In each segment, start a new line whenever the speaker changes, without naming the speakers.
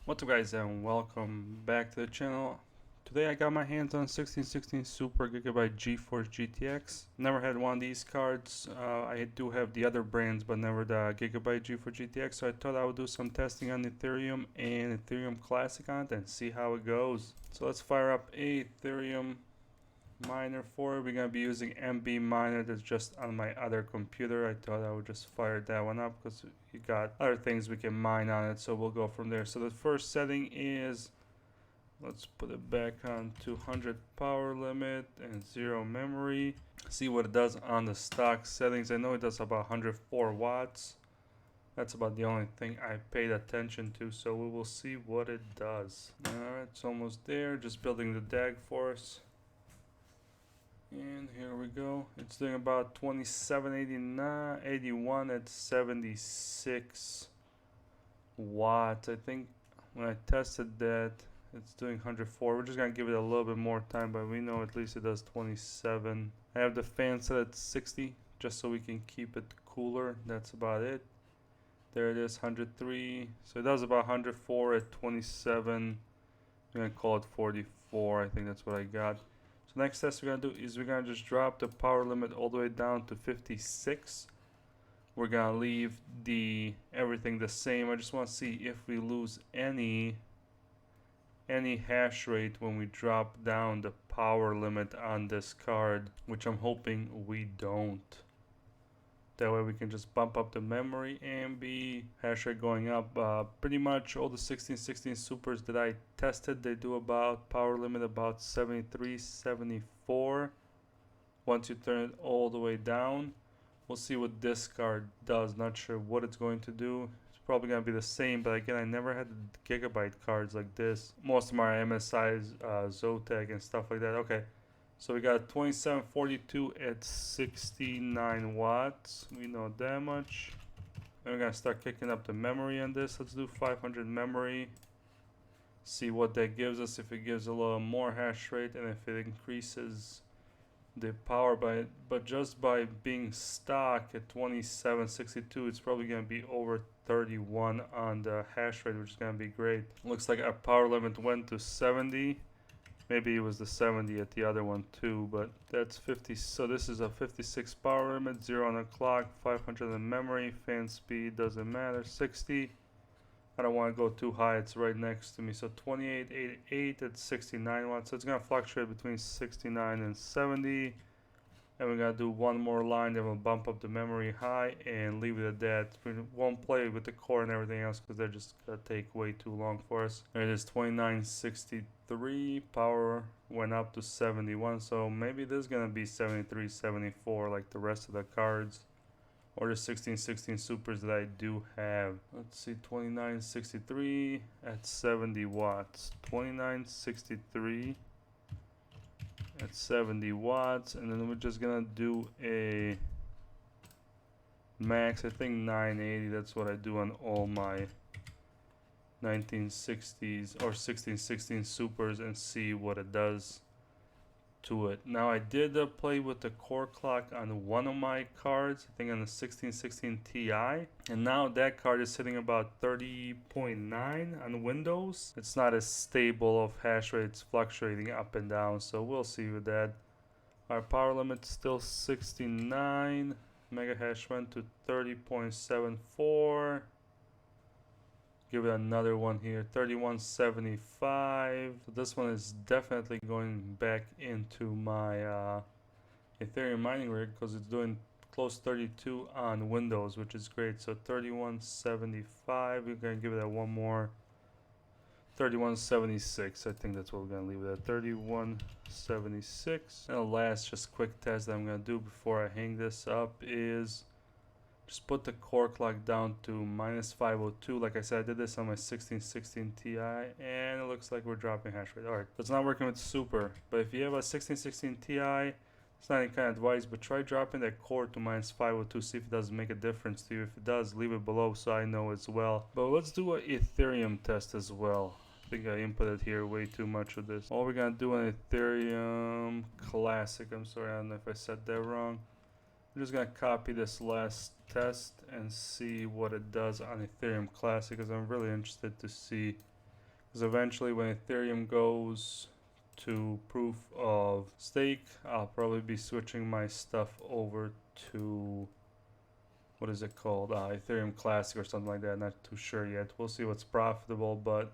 What's up guys and welcome back to the channel. Today I got my hands on 1616 Super Gigabyte GeForce GTX. Never had one of these cards. I do have the other brands but never the Gigabyte GeForce GTX, so I thought I would do some testing on Ethereum and Ethereum Classic on it and see how it goes. So let's fire up a Ethereum miner for it. We're gonna be using MB miner that's just on my other computer. I thought I would just fire that one up because you got other things we can mine on it, so we'll go from there. So the first setting is, let's put it back on 200 power limit and 0 memory. See what it does on the stock settings. I know it does about 104 watts. That's about the only thing I paid attention to, so we will see what it does. Alright, it's almost there. Just building the DAG for us. And here we go. It's doing about 2781 at 76 watts. I think when I tested that, it's doing 104. We're just gonna give it a little bit more time, but we know at least it does 27. I have the fan set at 60 just so we can keep it cooler. That's about it. There it is, 103. So it does about 104 at 27. I'm gonna call it 44. I think that's what I got. So next test we're gonna do is we're gonna just drop the power limit all the way down to 56. We're gonna leave everything the same. I just want to see if we lose any hash rate when we drop down the power limit on this card, which I'm hoping we don't. That way we can just bump up the memory and be hash rate going up. Pretty much all the 1616 supers that I tested, they do about power limit about 73, 74. Once you turn it all the way down, we'll see what this card does. Not sure what it's going to do. It's probably going to be the same, but again, I never had gigabyte cards like this. Most of them are MSI's, Zotac and stuff like that. Okay. So we got 2742 at 69 watts. We know that much. And we're gonna start kicking up the memory on this. Let's do 500 memory. See what that gives us. If it gives a little more hash rate and if it increases the power but just by being stuck at 2762, it's probably gonna be over 31 on the hash rate, which is gonna be great. Looks like our power limit went to 70. Maybe it was the 70 at the other one too, but that's 50. So this is a 56 power limit, 0 on the clock, 500 in memory, fan speed doesn't matter, 60. I don't want to go too high, it's right next to me. So 2888 at 69 watts. So it's going to fluctuate between 69 and 70. And we're going to do one more line, then we'll bump up the memory high and leave it at that. We won't play with the core and everything else because they're just going to take way too long for us. There it is, 2963. Power went up to 71. So maybe this is going to be 73, 74 like the rest of the cards. Or the 1616 supers that I do have. Let's see, 2963 at 70 watts. 2963 at 70 watts, and then we're just gonna do a max, I think 980. That's what I do on all my 1960s or 1616 supers and see what it does to it. Now I did play with the core clock on one of my cards, I think on the 1616 Ti, and now that card is sitting about 30.9 on Windows. It's not as stable of hash rates, fluctuating up and down, so we'll see with that. Our power limit still 69. Mega hash went to 30.74. Give it another one here, 3175. So this one is definitely going back into my Ethereum mining rig because it's doing close 32 on Windows, which is great. So 3175. We're gonna give it a one more. 3176. I think that's what we're gonna leave it at. 3176. And the last just quick test that I'm gonna do before I hang this up is just put the core clock down to -502. Like I said, I did this on my 1616 Ti, and it looks like we're dropping hash rate. Alright, it's not working with Super, but if you have a 1616 Ti, it's not any kind of advice, but try dropping that core to -502, see if it does make a difference to you. If it does, leave it below so I know as well. But let's do an Ethereum test as well. I think I inputted here way too much of this. All we're gonna do on Ethereum Classic, I'm sorry, I don't know if I said that wrong. I'm just gonna copy this last test and see what it does on Ethereum Classic because I'm really interested to see because eventually when Ethereum goes to proof of stake, I'll probably be switching my stuff over to, what is it called, Ethereum Classic or something like that. Not too sure yet. We'll see what's profitable, but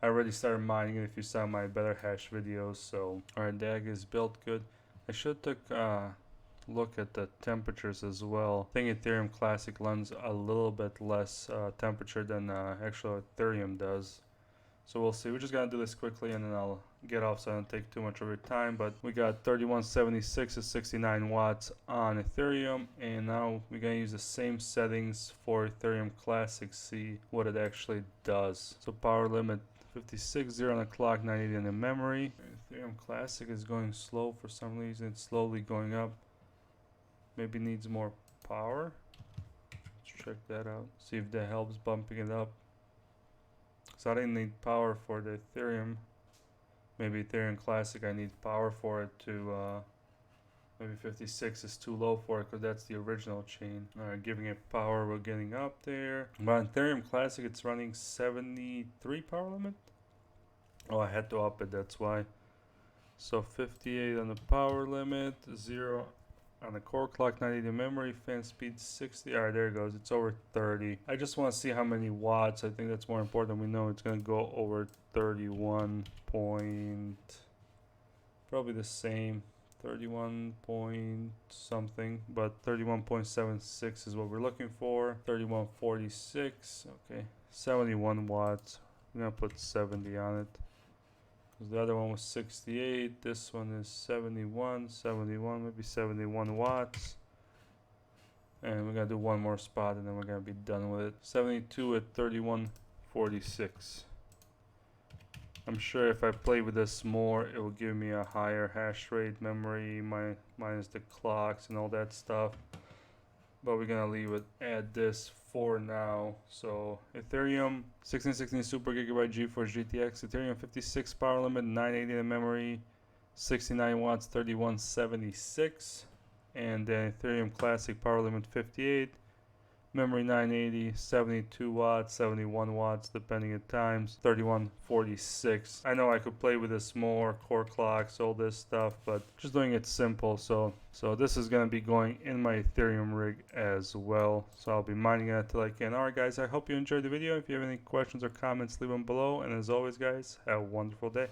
I already started mining it if you saw my better hash videos. So our DAG is built good. I should take a look at the temperatures as well. I think Ethereum Classic runs a little bit less temperature than actual Ethereum does. So we'll see. We're just gonna do this quickly and then I'll get off so I don't take too much of your time. But we got 3176 to 69 watts on Ethereum, and now we're gonna use the same settings for Ethereum Classic, see what it actually does. So power limit 56, 0 on the clock, 980 in the memory. Ethereum Classic is going slow for some reason. It's slowly going up. Maybe needs more power. Let's check that out. See if that helps bumping it up. So I didn't need power for the Ethereum. Maybe Ethereum Classic I need power for it to, maybe 56 is too low for it because that's the original chain. Alright, giving it power, we're getting up there. But on Ethereum Classic it's running 73 power limit. Oh, I had to up it, that's why. So 58 on the power limit, 0 on the core clock, 980 memory, fan speed 60. Alright, there it goes. It's over 30. I just want to see how many watts. I think that's more important. We know it's going to go over 31 point, probably the same, 31 point something, but 31.76 is what we're looking for. 3146. Okay, 71 watts. I'm going to put 70 on it. The other one was 68. This one is 71, maybe 71 watts. And we're gonna do one more spot and then we're gonna be done with it. 72 at 3146. I'm sure if I play with this more, it will give me a higher hash rate, memory, minus the clocks and all that stuff. But we're gonna leave it at this for now. So Ethereum 1616 Super Gigabyte GeForce GTX, Ethereum 56 power limit, 980 in memory, 69 watts, 3176, and then Ethereum Classic power limit 58, memory 980, 72 watts, 71 watts depending at times, 3146. I know I could play with this more, core clocks, all this stuff, but just doing it simple. So this is going to be going in my Ethereum rig as well. So I'll be mining it until I can. Alright guys, I hope you enjoyed the video. If you have any questions or comments, leave them below. And as always guys, have a wonderful day.